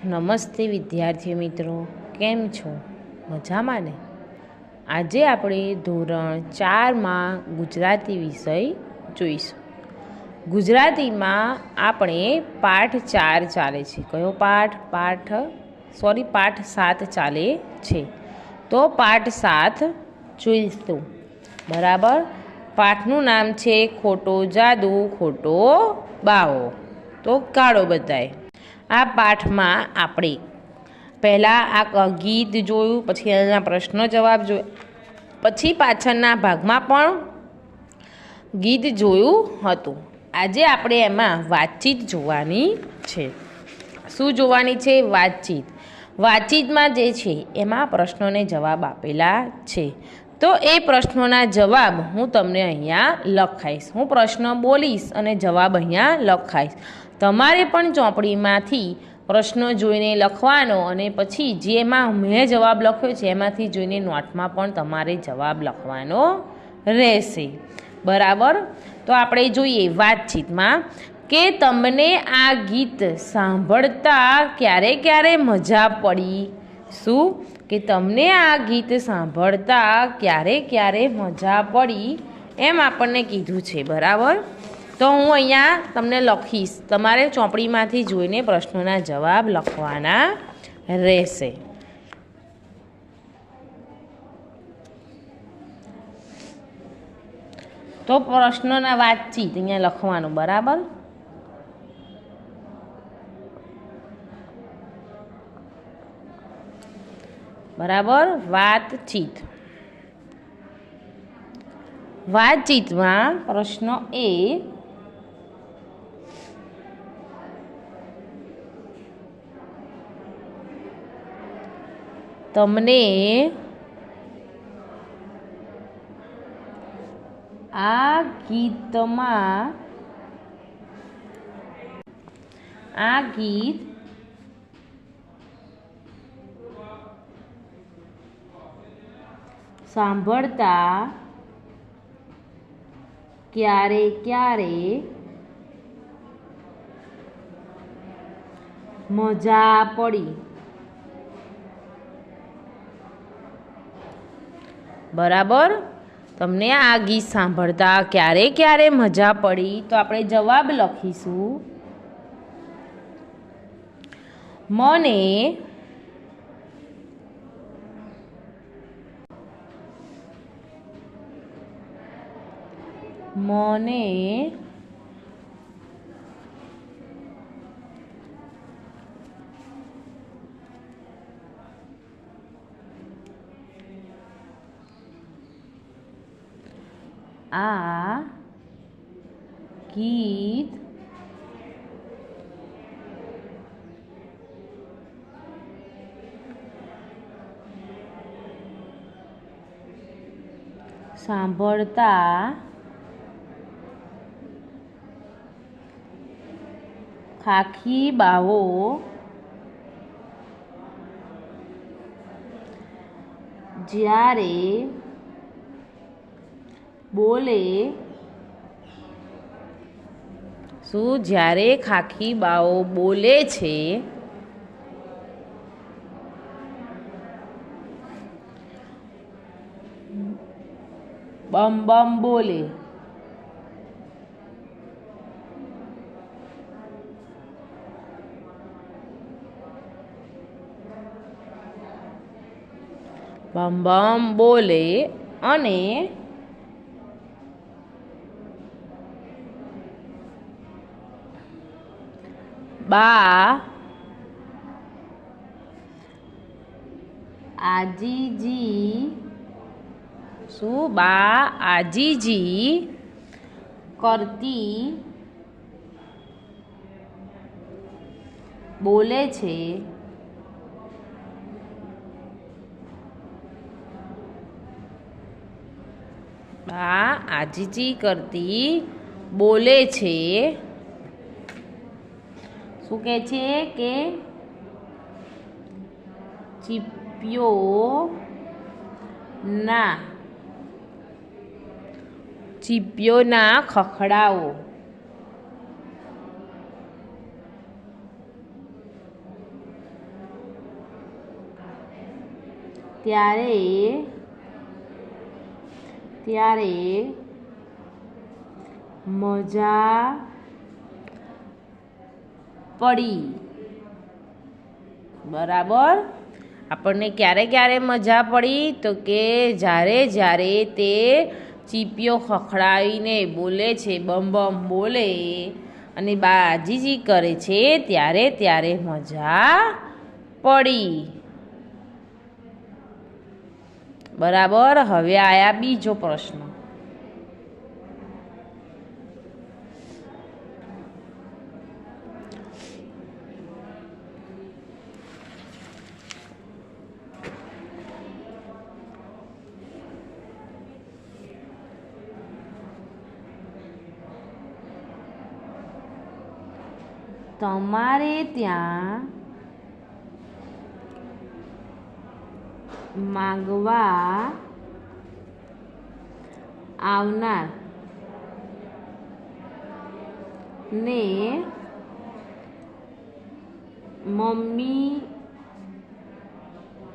નમસ્તે વિદ્યાર્થી મિત્રો, કેમ છો? મજામાં ને? આજે આપણે ધોરણ 4માં ગુજરાતી વિષય જોઈશું. ગુજરાતીમાં આપણે પાઠ 4 ચાલે છે. કયો પાઠ? પાઠ 7 ચાલે છે. તો પાઠ 7 જોઈશું. બરાબર. પાઠનું નામ છે ખોટો જાદુ ખોટો બાવો તો કાળો બધાય. આ પાઠમાં આપણે પહેલાં આ ગીત જોયું, પછી એના પ્રશ્નો જવાબ જોયા, પછી પાછળના ભાગમાં પણ ગીત જોયું હતું. આજે આપણે એમાં વાતચીત જોવાની છે. શું જોવાની છે? વાતચીત. વાતચીતમાં જે છે એમાં પ્રશ્નોને જવાબ આપેલા છે. તો એ પ્રશ્નોના જવાબ હું તમને અહીંયા લખાઈશ. હું પ્રશ્ન બોલીશ અને જવાબ અહીંયા લખાઈશ. તમારે પણ ચોપડીમાંથી પ્રશ્નો જોઈને લખવાનો અને પછી જેમાં મેં જવાબ લખ્યો છે એમાંથી જોઈને નોટમાં પણ તમારે જવાબ લખવાનો રહેશે. બરાબર. તો આપણે જોઈએ વાતચીતમાં કે તમને આ ગીત સાંભળતા ક્યારે મજા પડી. શું? કે તમને આ ગીત સાંભળતા ક્યારે મજા પડી એમ આપણને કીધું છે. બરાબર. તો હું અહીંયા તમને લખીશ, તમારે ચોપડીમાંથી જોઈને પ્રશ્નોના જવાબ લખવાના રહેશે. તો પ્રશ્નોના વાતચીત અહીંયા લખવાનું. બરાબર. બરાબર. વાતચીતમાં પ્રશ્ન એ તમને આ ગીત સાંભળતા ક્યારે મજા પડી. બરાબર. તમને આ ગીત સાંભળતા ક્યારે મજા પડી. તો આપણે જવાબ લખીશું. મને આ ગીત સાંભળતા ખાખી બાવો જ્યારે બોલે. શું? જ્યારે ખાખી બાવો બોલે છે બમ બમ બોલે. બમ બમ બોલે અને બા આજીજી. શું? બા આજીજી કરતી બોલે છે બા આજીજી કરતી બોલે છે. શું કહે છે? કે ચીપિયોના ખખડાઓ. ત્યારે મજા પડી. બરાબર. આપણને ક્યારે મજા પડી? તો કે જ્યારે તે ચીપિયો ખખડાવીને બોલે છે, બમ બમ બોલે અને બાજીજી કરે છે, ત્યારે મજા પડી. બરાબર. હવે આયા બીજો પ્રશ્ન. તમારે ત્યાં માંગવા આવનાર ને મમ્મી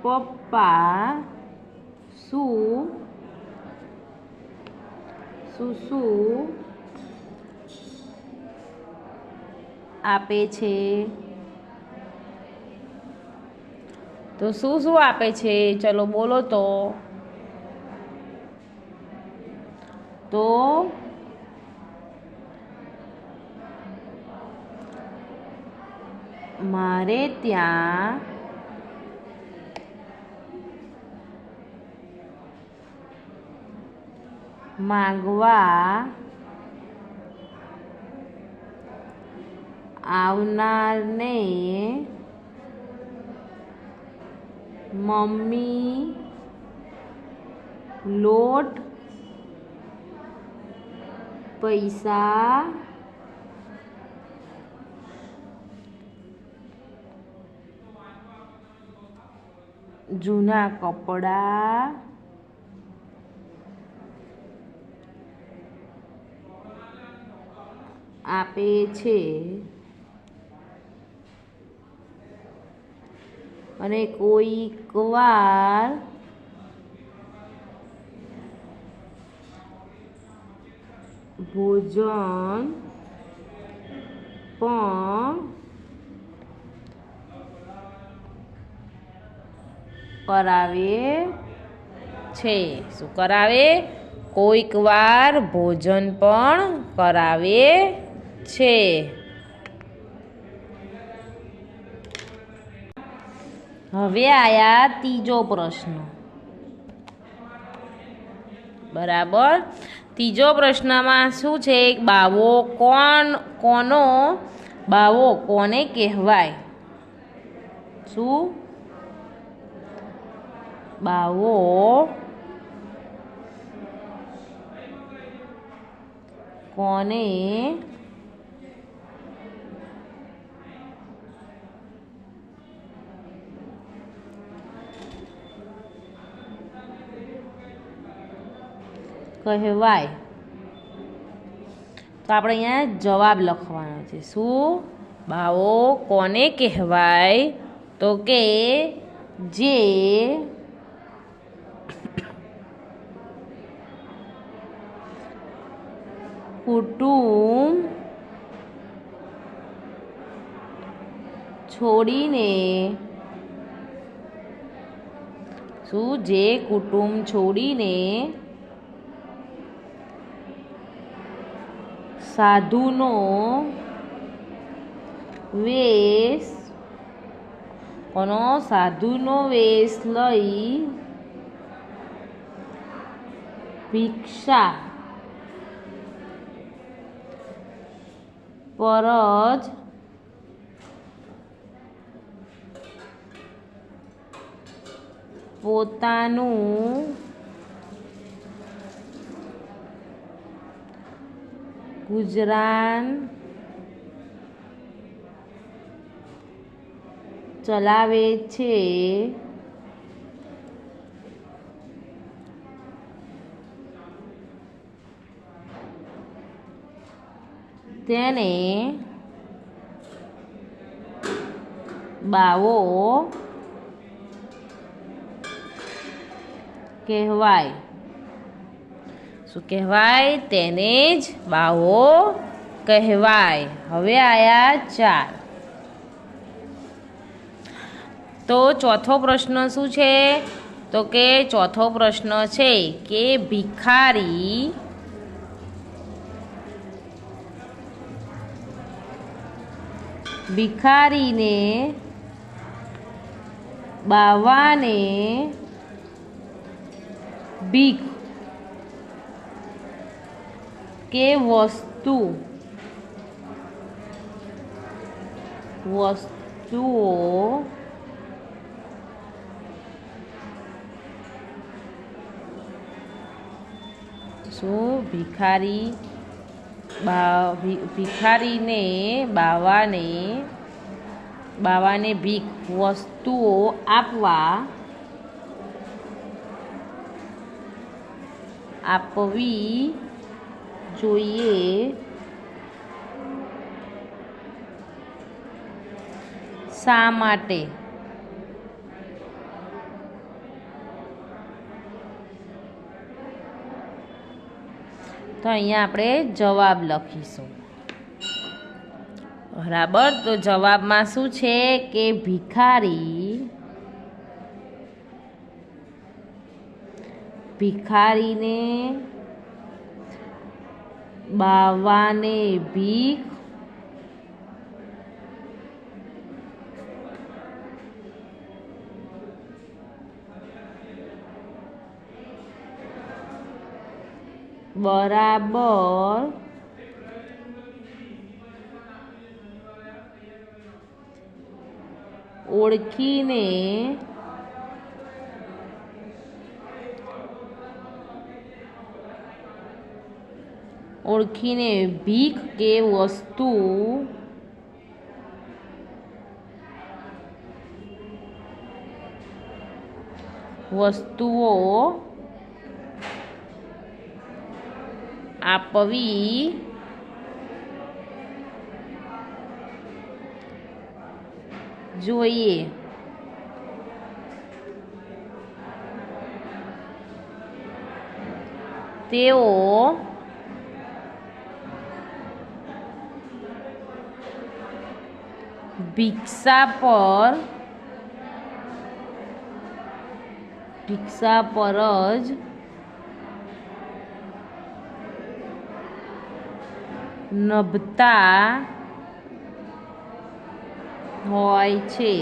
પપ્પા શું આપે છે? તો શું આપે છે? ચલો બોલો. તો મારે ત્યાં માંગવા આવનારને મમ્મી લોટ પૈસા જૂના કપડાં આપે છે અને કોઈક વાર ભોજન પણ કરાવે છે. શું કરાવે? કોઈક વાર ભોજન પણ કરાવે છે. હવે આયા ત્રીજો પ્રશ્ન. બરાબર. ત્રીજો પ્રશ્નમાં શું છે? બાવો કોને કહેવાય? શું? બાવો કોને કહેવાય? તો આપણે અહીંયા જવાબ લખવાનો છે. શું? બાવો કોને કહેવાય? તો કે જે કુટુંબ છોડીને સાધુનો વેશ લઈ ભિક્ષા પર જ પોતાનું ગુજરાન ચલાવે છે, તેને બાવો કહેવાય? શું કહેવાય? તેને જ બાવો કહેવાય. હવે આયા 4. તો ચોથો પ્રશ્ન શું છે? તો કે ચોથો પ્રશ્ન છે કે ભિખારીને બાવાને ભીખ કે વસ્તુઓ ભિખારીને બાવાને ભીખ વસ્તુઓ આપવી જોઈએ. શા માટે? તો અહીંયા આપણે જવાબ લખીશું. બરાબર. તો જવાબમાં શું છે કે ભિખારીને બાવાને ભીખ બરાબર ઓળખીને ભીખ કે વસ્તુઓ આપવી જોઈએ. તેઓ ભિક્ષા પર જ નભતા હોય છે.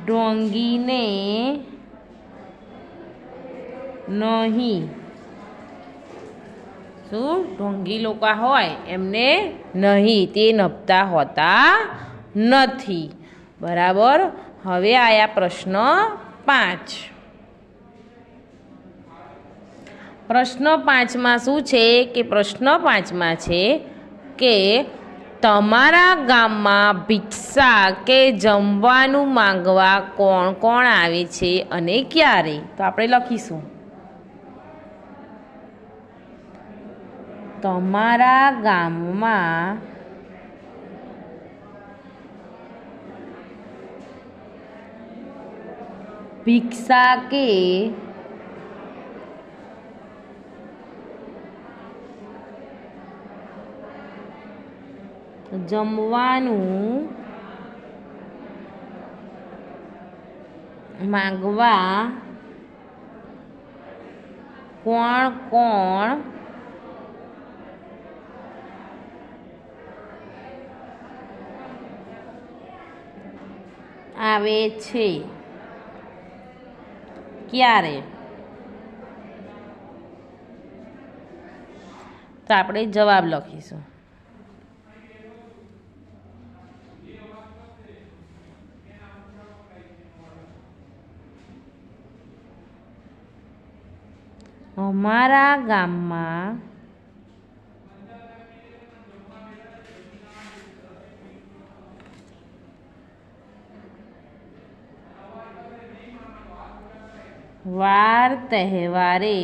ઢોંગીને નહીં. શું? ઢોંગી લોકો હોય એમને નહીં, તે નભતા હોતા નથી. બરાબર. હવે આયા પ્રશ્ન 5. પ્રશ્ન 5માં શું છે કે પ્રશ્ન 5માં છે કે તમારા ગામમાં ભિક્ષા કે જમવાનું માંગવા કોણ કોણ આવે છે અને ક્યારે? તો આપણે લખીશું તમારા ગામમાં ભિક્ષા કે જમવાનું માંગવા કોણ કોણ આવે છે? ક્યારે? તો આપણે જવાબ લખીશું અમારા ગામમાં વાર તહેવારે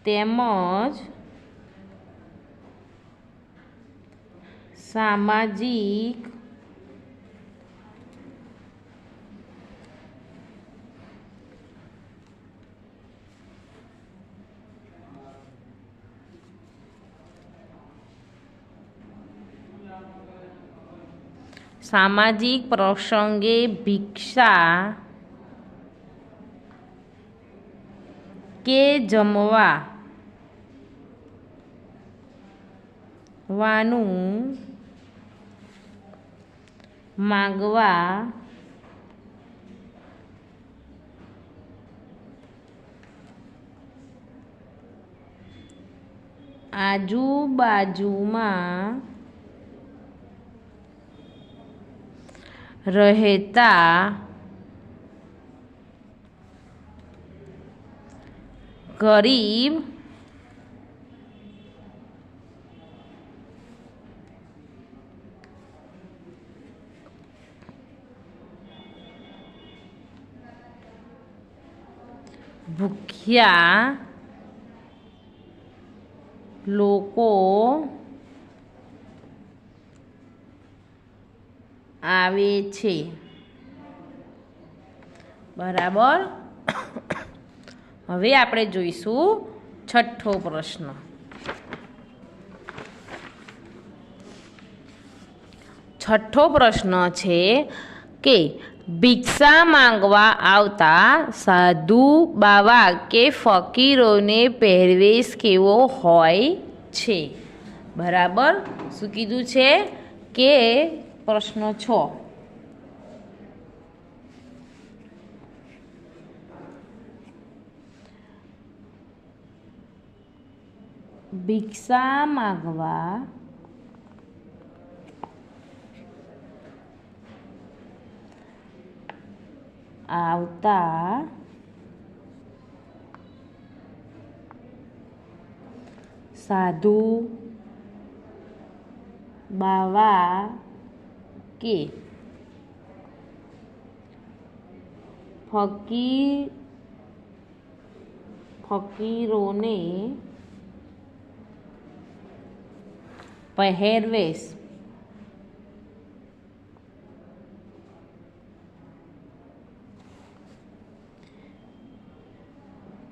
તેમજ સામાજિક પ્રસંગે ભિક્ષા કે જમવાનું માંગવા આજુબાજુમાં રહેતા ગરીબ ભૂખ્યા લોકો આવે છે. બરાબર. હવે આપણે જોઈશું છઠ્ઠો પ્રશ્ન. છઠ્ઠો પ્રશ્ન છે કે ભિક્ષા માંગવા આવતા સાધુ બાવા કે ફકીરોને પહેરવેશ કેવો હોય છે? બરાબર. શું કીધું છે કે પ્રશ્ન 6 ભિક્ષા માંગવા આવતા સાધુ બાવા કે ફકીરોને પહેરવેશ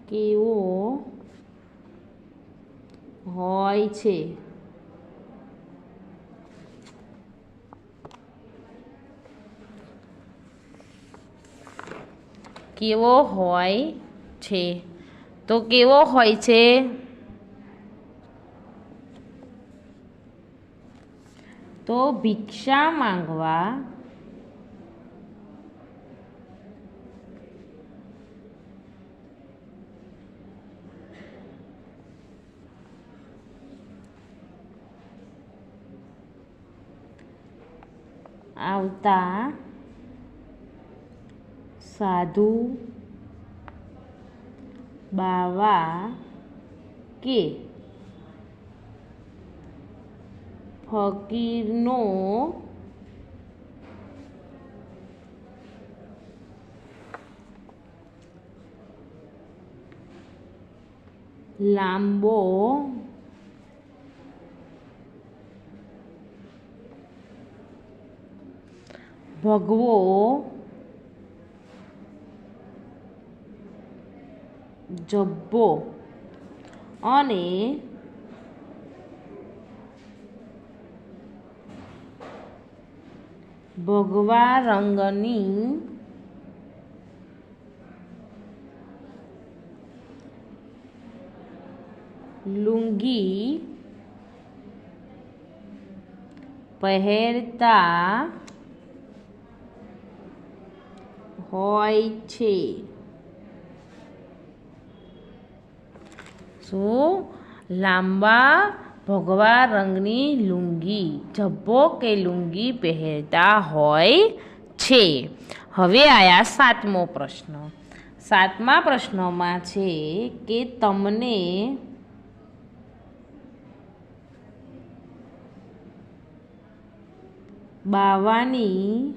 કેવો હોય છે? કેવો હોય છે? તો કેવો હોય છે? તો ભિક્ષા માંગવા આવતા સાધુ બાવા કે ફકીરનો લાંબો ભગવો જબ્બો અને ભગવા રંગની લુંગી પહેરતા હોય છે. શું? લાંબા ભગવા રંગની લુંગી, જબ્બો કે લુંગી પહેરતા હોય છે. હવે આયા સાતમો પ્રશ્ન. સાતમા પ્રશ્નમાં છે કે તમને બાવાની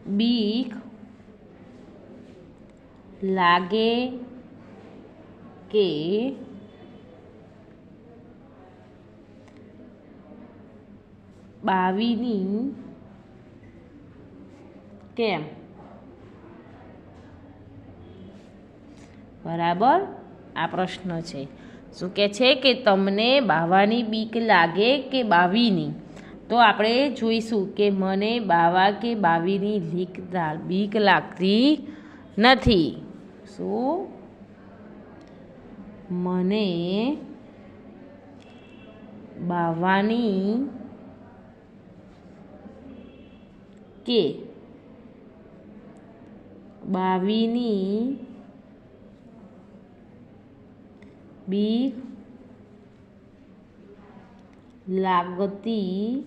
બીક લાગે કે બાવીની કેમ? બરાબર, આ પ્રશ્ન છે. શું કહે છે કે તમને બાવાની બીક લાગે કે બાવીની? તો આપણે જોઈશું કે મને બાવા કે બાવીની બીક લાગતી નથી. શું? મને બાવાની કે બાવીની બીક લાગતી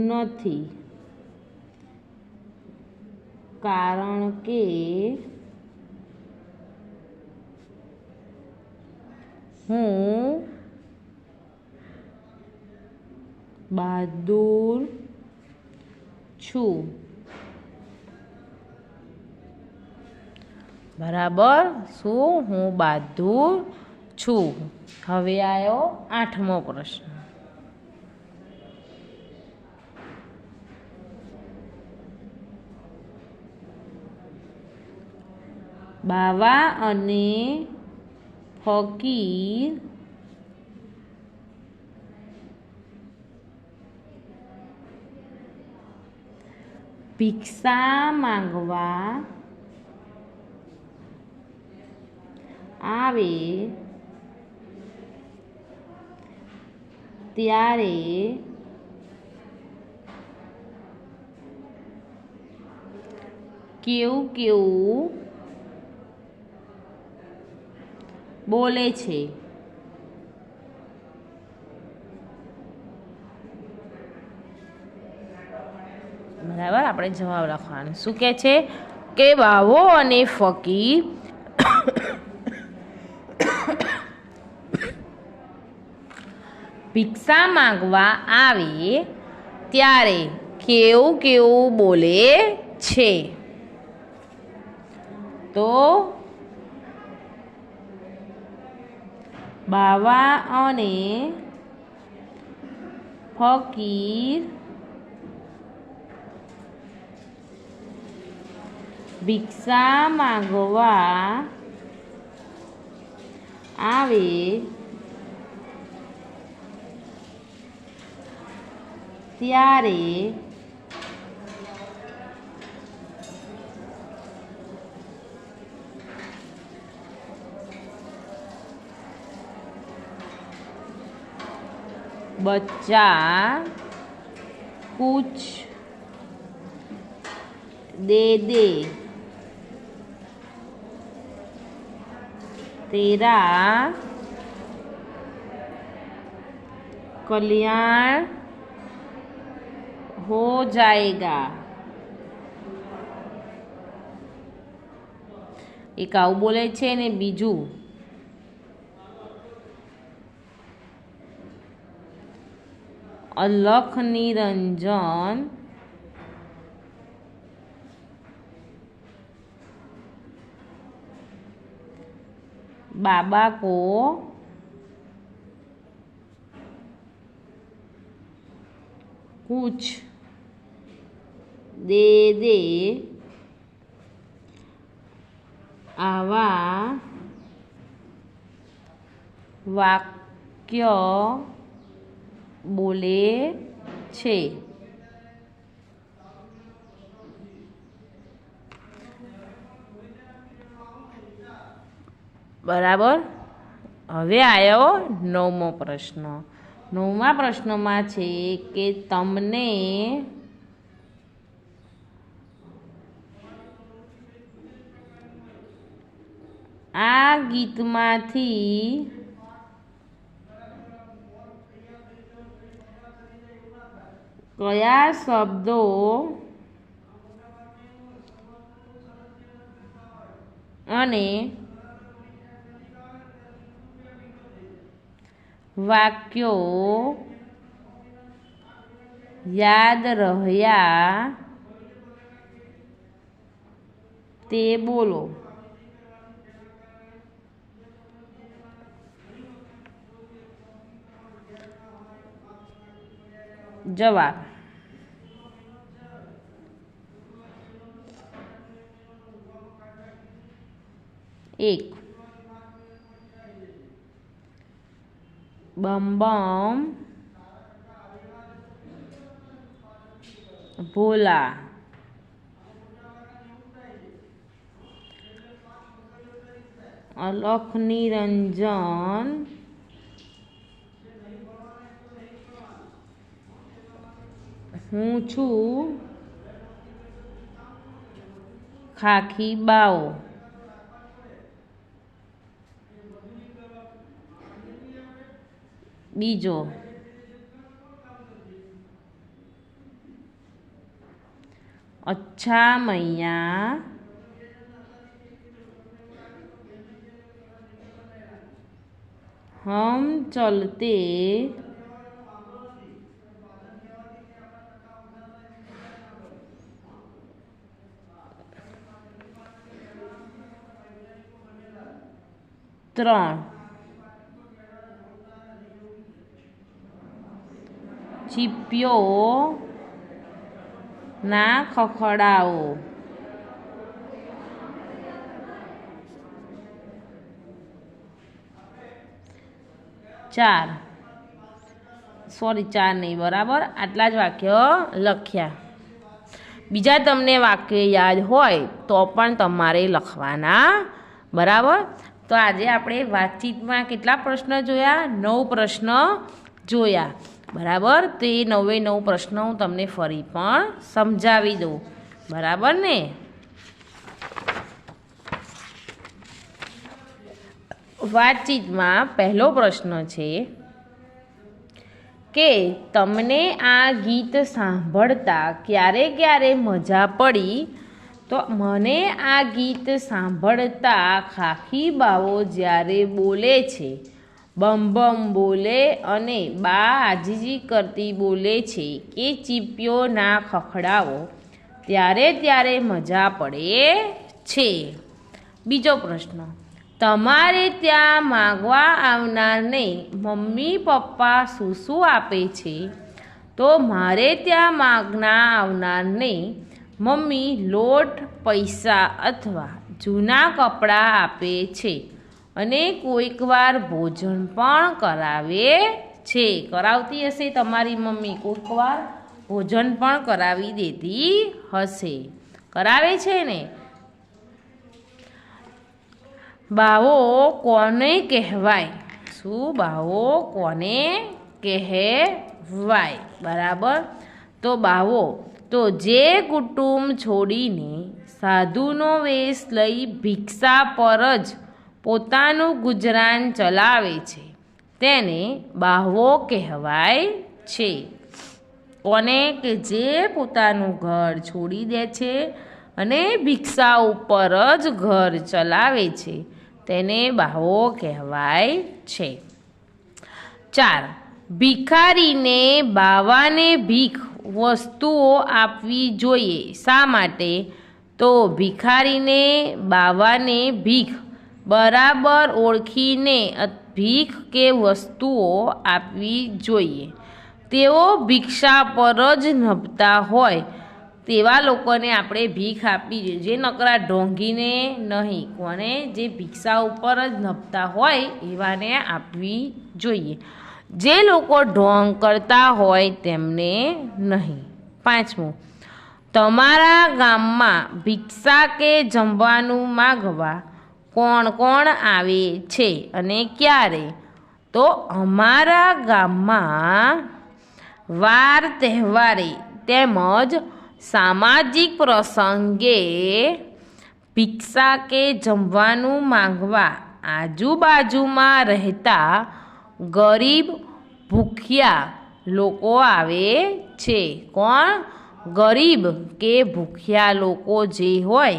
નથી, કારણ કે હું બહાદુર છું. બરાબર, શું? હું બહાદુર છું. હવે આવ્યો 8મો પ્રશ્ન. બાવા અને ફકીર ભિક્ષા માંગવા આવે ત્યારે કેવું કેવું બોલે છે? બરાબર, આપણે જવાબ લખવાનો. શું કહે છે કે બાવો અને ફકીર ભિક્ષા માંગવા આવે ત્યારે કેવું કેવું બોલે છે? તો બાવા અને ફકીર ભિક્ષા માંગવા આવે ત્યારે बच्चा कुछ दे दे, तेरा कल्याण हो जाएगा. એક આવું બોલે છે ને બીજું અલખ નિરંજન बाबा को कुछ दे दे, आवा वाक्य बोले छे. બરાબર. હવે આવ્યો 9મો પ્રશ્ન. 9મા પ્રશ્નમાં છે કે તમને આ ગીતમાંથી કયા શબ્દો અને વાક્યો યાદ રહ્યા તે બોલો. જવાબ 1 बम भोला। अलख निरंजन हूँ छू खाखी बाओ। बीजो अच्छा मैया हम चलते त्रण चीप्यो ना खखड़ाओ। 4 सॉरी 4 नहीं बराबर आटला ज वाक्य लख्या। बीजा तमने वाक्य याद होय तो पण तमारे लखवाना बराबर। तो आज आपणे वातचीत में केटला प्रश्न जोया 9 प्रश्न जोया बराबर। तो ये 9 प्रश्न हूँ तमने फरी पण समझावी दऊँ बराबर ने। वातचीत में पहलो प्रश्न है के तमने आ गीत सांभळता क्यारे क्यारे मजा पड़ी। तो मने आ गीत सांभळता खाखी बाओ ज्यारे बोले छे बम बम बोले अने बा आजीजी करती बोले छे के चीप्यो ना खखड़ाओ त्यारे त्यारे मजा पड़े छे। बीजो प्रश्न तमारे त्या मांगवा आवनारने मम्मी पप्पा शुं शुं आपे छे। तो मारे त्या मागना आवनारने मम्मी लोट पैसा अथवा जूना कपड़ा आपे छे अने कोईकवार भोजन पण करावे छे। करावती हशे तमारी मम्मी कोईकवार भोजन पण करावी देती हशे करावे छे ने। बावो कोने कहेवाय शुं बावो कोने कहेवाय बराबर। तो बावो तो जे कुटुंब छोड़ीने साधुनो वेश लई भिक्षा पर ज पोतानुं गुजरान चलावे छे तेने बावो कहेवाय छे। कोने के जे पोतानुं घर छोड़ी दे छे अने भिक्षा उपर ज घर चलावे छे तेने बावो कहेवाय छे। 4 भिखारी ने बावाने भीख वस्तुओं आपवी जोईए शा माटे। तो भिखारी ने बावाने भीख बराबर ओळखीने भीख के वस्तुओं आपवी जोईए। तेओ भिक्षा पर ज नभता होय तेवा लोकोने आपणे भीख आपवी जोईए जे नकरा ढोंगीने नहीं कोने जे भिक्षा उपर ज नभता होय एवाने आपवी जोईए जे लोको ढोंग करता होय तेमने नहीं। 5 तमारा गाममां भिक्षा के जमवानुं मांगवा कोण कोण आवे छे अने क्यारे। तो अमारा गाममां वार तहेवारे तेमज सामाजिक प्रसंगे भिक्षा के जमवानुं मांगवा आजुबाजुमां रहता गरीब भूखिया लोको आवे छे। कोण गरीब के भूखिया लोको जे होय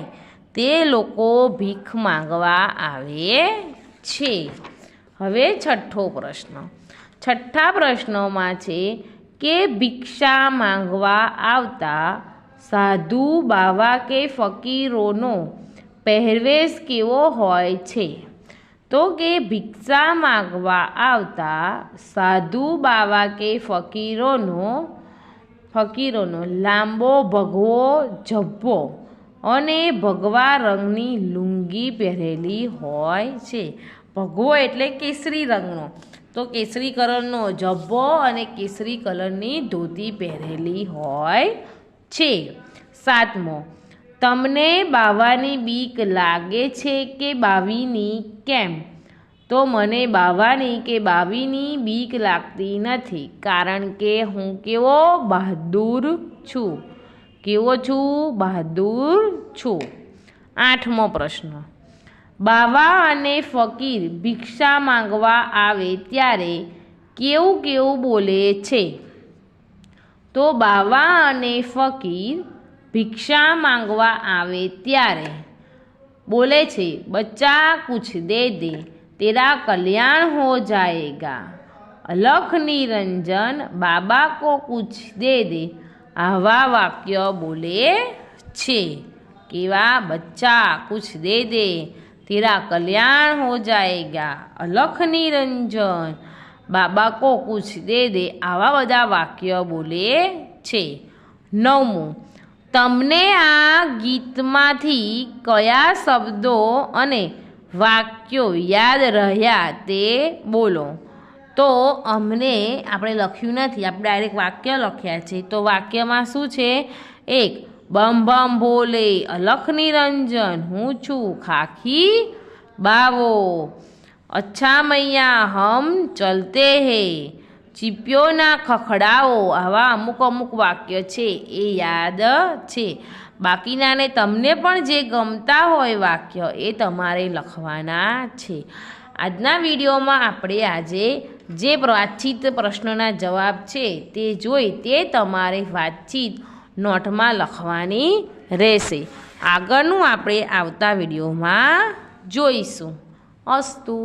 ते लोको भीख मांगवा आवे छे। हवे छठ्ठो प्रश्न। छठ्ठा प्रश्नोमां छे के भिक्षा मांगवा आवता साधु बावा के फकीरोनो पहेरवेश केवो होय छे। तो के भिक्षा मांगवा आवता साधु बावा के फकीरोनो ફકીરોનો લાંબો ભગવો ઝભ્ભો અને ભગવા રંગની લુંગી પહેરેલી હોય છે. ભગવો એટલે કેસરી રંગનો, તો કેસરી કલરનો ઝભ્ભો અને કેસરી કલરની ધોતી પહેરેલી હોય છે. 7મો, તમને બાવાની બીક લાગે છે કે બાવીની? કેમ? તો મને બાવાની કે બાવીની બીક લાગતી નથી, કારણ કે હું કેવો બહાદુર છું. કેવો છું? બહાદુર છું. 8મો પ્રશ્ન, બાવા અને ફકીર ભિક્ષા માંગવા આવે ત્યારે કેવું કેવું બોલે છે? તો બાવા અને ફકીર ભિક્ષા માંગવા આવે ત્યારે બોલે છે, બચ્ચા કુછ દે દે તેરા કલ્યાણ હો જાएगा. અલખ નિરંજન બાબા કો કુછ દે દે. આવા વાક્ય બોલે છે. કેવા? બચ્ચા કુછ દે દે તેરા કલ્યાણ હો જાएगा. અલખ નિરંજન બાબા કો કુછ દે દે. આવા બધા વાક્ય બોલે છે. 9મું, તમને આ ગીતમાંથી કયા શબ્દો અને વાક્યો યાદ રહ્યા તે બોલો. તો અમને આપણે લખ્યું નથી, આપણે ડાયરેક્ટ વાક્ય લખ્યા છે. તો વાક્યમાં શું છે? 1, બમ બમ ભોલે અલખ નિરંજન હું છું ખાખી બાવો. અચ્છા મૈયા હમ ચલતે હે. ચીપિયો ના ખખડાઓ. આવા અમુક વાક્ય છે એ યાદ છે. બાકીનાને તમને પણ જે ગમતા હોય વાક્ય એ તમારે લખવાના છે. આજના વિડીયોમાં આપણે આજે જે વાતચીત પ્રશ્નોના જવાબ છે તે જોઈ તે તમારે વાતચીત નોટમાં લખવાની રહેશે. આગળનું આપણે આવતા વિડીયોમાં જોઈશું. અસ્તુ.